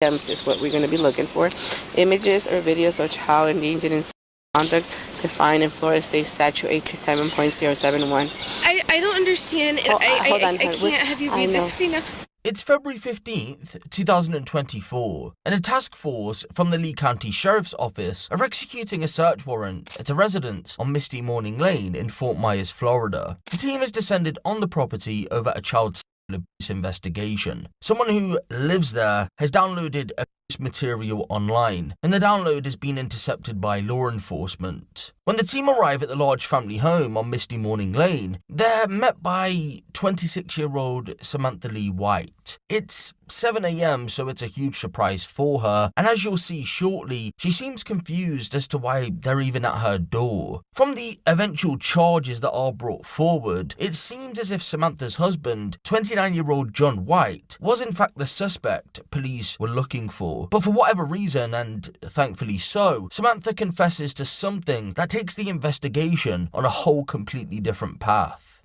items is what we're going to be looking for. Images or videos of child endangered in conduct defined in Florida State Statute 827.071. I don't understand. Hold on, I can't have you read this right now. It's February 15th, 2024, and a task force from the Lee County Sheriff's Office are executing a search warrant at a residence on Misty Morning Lane in Fort Myers, Florida. The team has descended on the property over a child sexual abuse investigation. Someone who lives there has downloaded abuse material online, and the download has been intercepted by law enforcement. When the team arrive at the large family home on Misty Morning Lane, they're met by 26-year-old Samantha Lee White. It's 7 a.m., so it's a huge surprise for her, and as you'll see shortly, she seems confused as to why they're even at her door. From the eventual charges that are brought forward, it seems as if Samantha's husband, 29-year-old John White, was in fact the suspect police were looking for. But for whatever reason, and thankfully so, Samantha confesses to something that takes the investigation on a whole completely different path.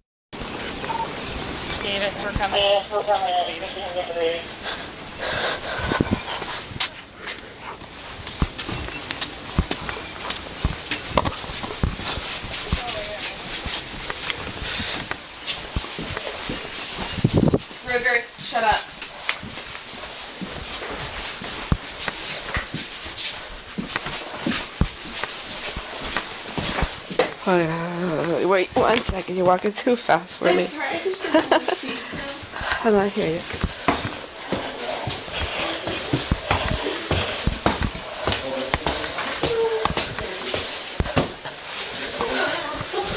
Davis, we're coming. Ruger, shut up. Wait 1 second, you're walking too fast for me. I'm sorry, I just didn't want to speak. I'm not hear you.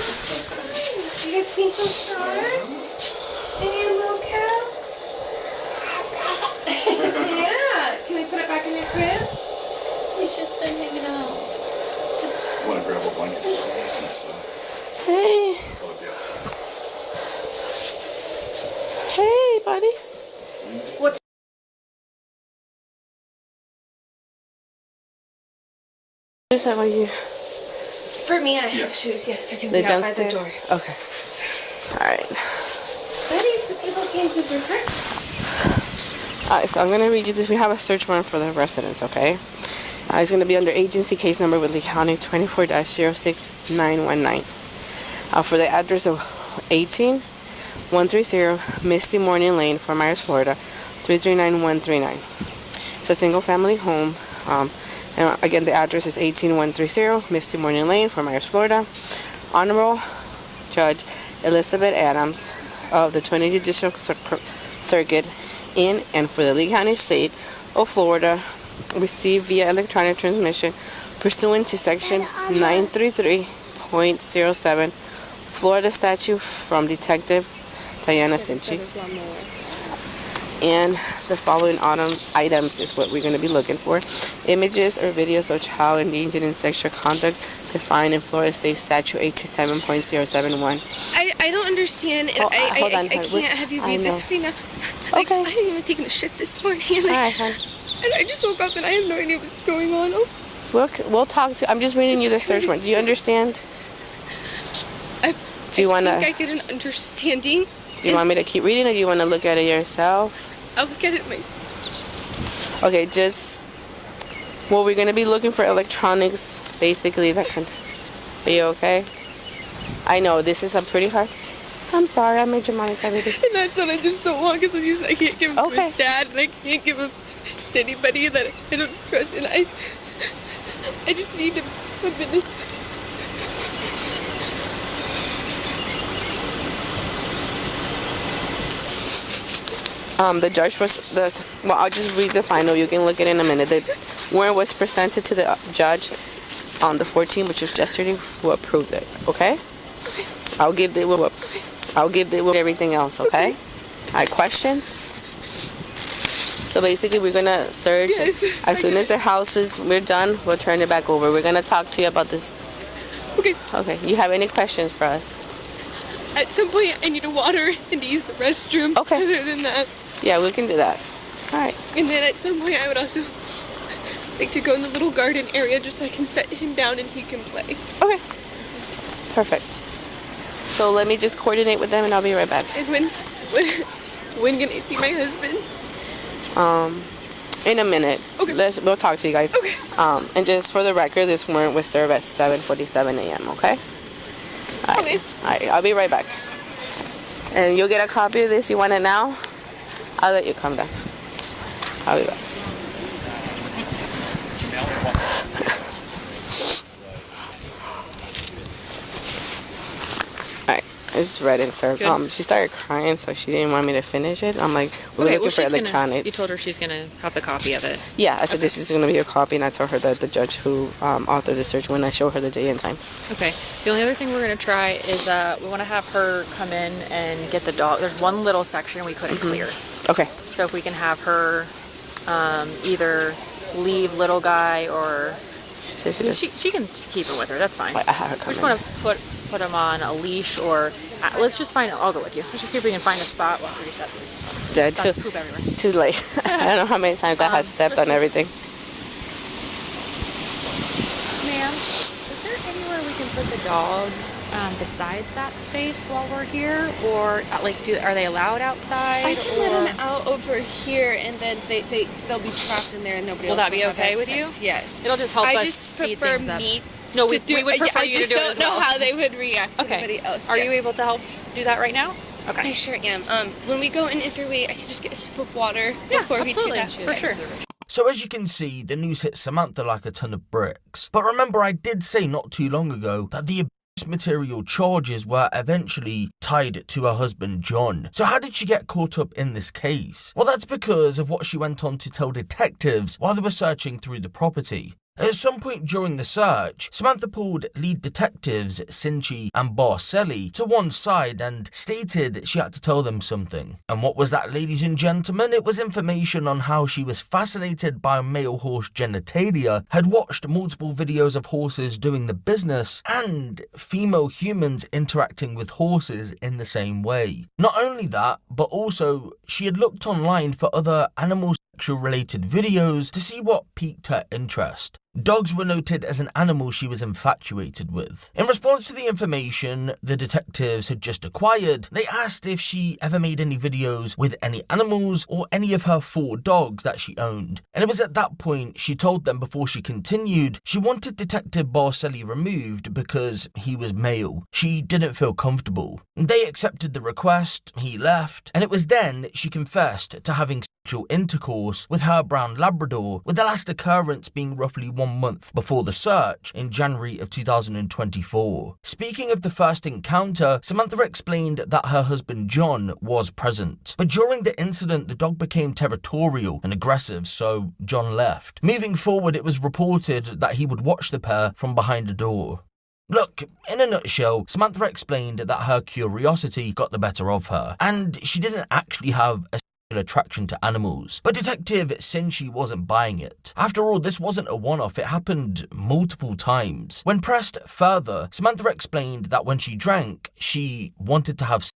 You got Tinkle Star? And your mocap? Yeah. Can we put it back in your crib? He's just been hanging out. Just Want to grab a blanket since Hey. probably be outside. Hey, buddy. what's Is that what you... for me? I have Yes. shoes. Yes, they're gonna The be out by the dumpster? door. Okay. Alright. Buddy, so people came to visit. Alright, so I'm going to read you this. We have a search warrant for the residence, okay? It's going to be under agency case number with Lee County 24-06919. For the address of 18130 Misty Morning Lane, Fort Myers, Florida, 339139. It's a single family home. And again, the address is 18130 Misty Morning Lane, Fort Myers, Florida. Honorable Judge Elizabeth Adams of the 20th Judicial Circuit in and for the Lee County State of Florida received via electronic transmission pursuant to section 933.07 Florida statute from Detective Diana Sinchi. And the following items is what we're going to be looking for. Images or videos of child endangered in sexual conduct defined in Florida State Statute 827.071. I don't understand. And hold on, I can't have you read this right now. Like, Okay. I haven't even taken a shit this morning. And Alright, hon. and I just woke up and I have no idea what's going on. Oh, We'll talk to... I'm just reading you the search warrant. Do you understand? Do you want I to... think I get an understanding. Do you want me to keep reading, or do you want to look at it yourself? I'll look at it myself. Okay, just... Well, we're going to be looking for electronics, basically. That can... Are you okay? I know, this is a pretty hard... I'm sorry, I made your money everything. And that's what I just don't want, because I can't give him to Okay. his dad, and I can't give him to anybody that I don't trust, and I just need him a minute. The judge was... Well, I'll just read the final. You can look at it in a minute. The warrant was presented to the judge on the 14th, which was yesterday, who approved it, okay? I'll give the everything else, okay? Alright, questions? So basically, we're gonna search. Yes, As soon as the house is, we're done, we'll turn it back over. We're gonna talk to you about this. Okay, Okay, you have any questions for us? at some point I need a water and to use the restroom. Okay. Other than that. Yeah, we can do that. Alright. And then at some point I would also like to go in the little garden area just so I can set him down and he can play. Okay. Perfect. So let me just coordinate with them and I'll be right back. And when can I see my husband? In a minute. Okay. We'll talk to you guys. Okay. And just for the record, this warrant was served at 7:47 a.m. Okay. All right. Okay. All right. I'll be right back. And you'll get a copy of this. You want it now? I'll let you come down. I'll be back. Alright, it's read and served. Good. She started crying, so she didn't want me to finish it. I'm like, we're looking for electronics. You told her she's gonna have the copy of it. Yeah, I said this is gonna be a copy, and I told her that the judge who authored the search when I show her the day and time. Okay. The only other thing we're gonna try is we want to have her come in and get the dog. There's one little section we couldn't clear. Okay. So if we can have her either leave little guy or She said she does. she can keep him with her. That's fine. I had her We come just in. want to put him on a leash or let's just find. I'll go with you. Let's just see if we can find a spot once we reset. Dead That's too. poop everywhere. Too late. I don't know how many times I had stepped on everything. Ma'am, is there anywhere we can put the dogs besides that space while we're here, or are they allowed outside? I can let them out over here, and then they'll be trapped in there, and nobody Will else that be will have okay with you? access. Yes. It'll just help I us just speed prefer things up. me. No, we to do would prefer I you to just do it don't as know well. how they would react to Okay. anybody else. Are yes. you able to help do that right now? I Okay. sure am. When we go in, is there a way I can just get a sip of water before we do absolutely. that? For sure. So as you can see, the news hit Samantha like a ton of bricks. But remember, I did say not too long ago that the abuse material charges were eventually tied to her husband John. So how did she get caught up in this case? Well, that's because of what she went on to tell detectives while they were searching through the property. At some point during the search, Samantha pulled lead detectives Sinchi and Barcelli to one side and stated she had to tell them something. And what was that, ladies and gentlemen? It was information on how she was fascinated by male horse genitalia, had watched multiple videos of horses doing the business, and female humans interacting with horses in the same way. Not only that, but also she had looked online for other animal sexual related videos to see what piqued her interest. Dogs were noted as an animal she was infatuated with. In response to the information the detectives had just acquired, they asked if she ever made any videos with any animals or any of her 4 dogs that she owned. And it was at that point she told them before she continued she wanted Detective Barcelli removed because he was male. She didn't feel comfortable. They accepted the request, he left, and it was then she confessed to having sexual intercourse with her brown Labrador, with the last occurrence being roughly 1 month before the search in January of 2024. Speaking of the first encounter, Samantha explained that her husband John was present, but during the incident the dog became territorial and aggressive, so John left. Moving forward, it was reported that he would watch the pair from behind a door. Look, in a nutshell, Samantha explained that her curiosity got the better of her, and she didn't actually have a attraction to animals. But Detective Sinchi wasn't buying it. After all, this wasn't a one-off, it happened multiple times. When pressed further, Samantha explained that when she drank, she wanted to have sex,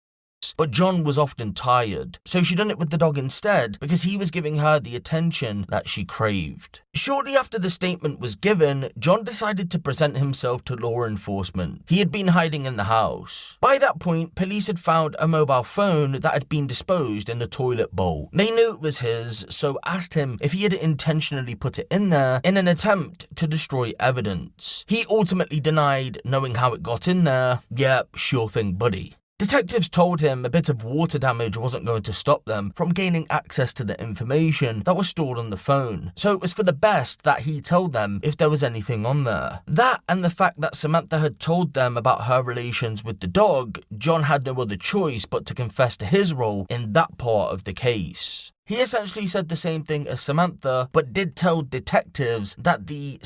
but John was often tired, so she done it with the dog instead because he was giving her the attention that she craved. Shortly after the statement was given, John decided to present himself to law enforcement. He had been hiding in the house. By that point, police had found a mobile phone that had been disposed in a toilet bowl. They knew it was his, so asked him if he had intentionally put it in there in an attempt to destroy evidence. He ultimately denied knowing how it got in there. Yep, sure thing, buddy. Detectives told him a bit of water damage wasn't going to stop them from gaining access to the information that was stored on the phone, so it was for the best that he told them if there was anything on there. That and the fact that Samantha had told them about her relations with the dog, John had no other choice but to confess to his role in that part of the case. He essentially said the same thing as Samantha, but did tell detectives that the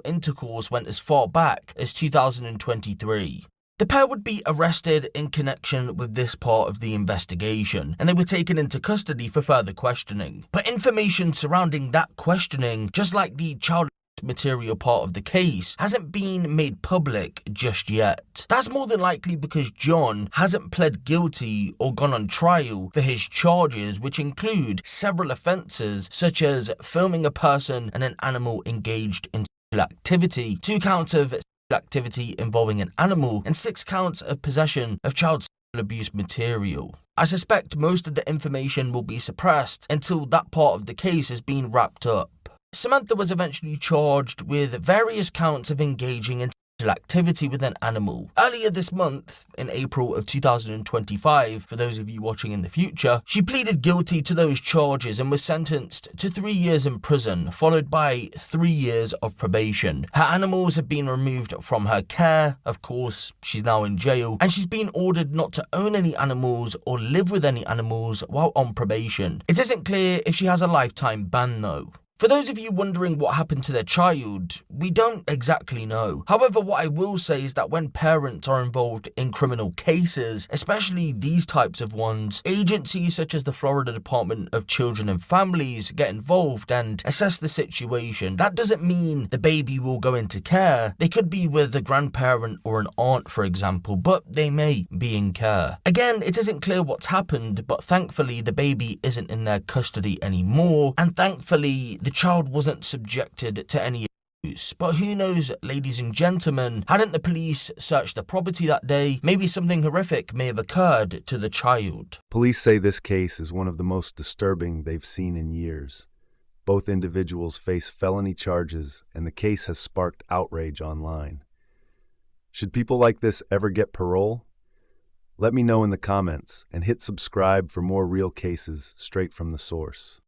intercourse went as far back as 2023. The pair would be arrested in connection with this part of the investigation, and they were taken into custody for further questioning. But information surrounding that questioning, just like the child material part of the case, hasn't been made public just yet. That's more than likely because John hasn't pled guilty or gone on trial for his charges, which include several offences such as filming a person and an animal engaged in sexual activity, 2 counts of activity involving an animal, and 6 counts of possession of child abuse material. I suspect most of the information will be suppressed until that part of the case has been wrapped up. Samantha was eventually charged with various counts of engaging in sexual activity with an animal. Earlier this month, in April of 2025, for those of you watching in the future, she pleaded guilty to those charges and was sentenced to 3 years in prison, followed by 3 years of probation. Her animals have been removed from her care, of course, she's now in jail, and she's been ordered not to own any animals or live with any animals while on probation. It isn't clear if she has a lifetime ban though. For those of you wondering what happened to their child, we don't exactly know. However, what I will say is that when parents are involved in criminal cases, especially these types of ones, agencies such as the Florida Department of Children and Families get involved and assess the situation. That doesn't mean the baby will go into care. They could be with a grandparent or an aunt, for example, but they may be in care. Again, it isn't clear what's happened, but thankfully the baby isn't in their custody anymore, and thankfully the child wasn't subjected to any abuse. But who knows, ladies and gentlemen, hadn't the police searched the property that day, maybe something horrific may have occurred to the child. Police say this case is one of the most disturbing they've seen in years. Both individuals face felony charges, and the case has sparked outrage online. Should people like this ever get parole? Let me know in the comments, and hit subscribe for more real cases straight from the source.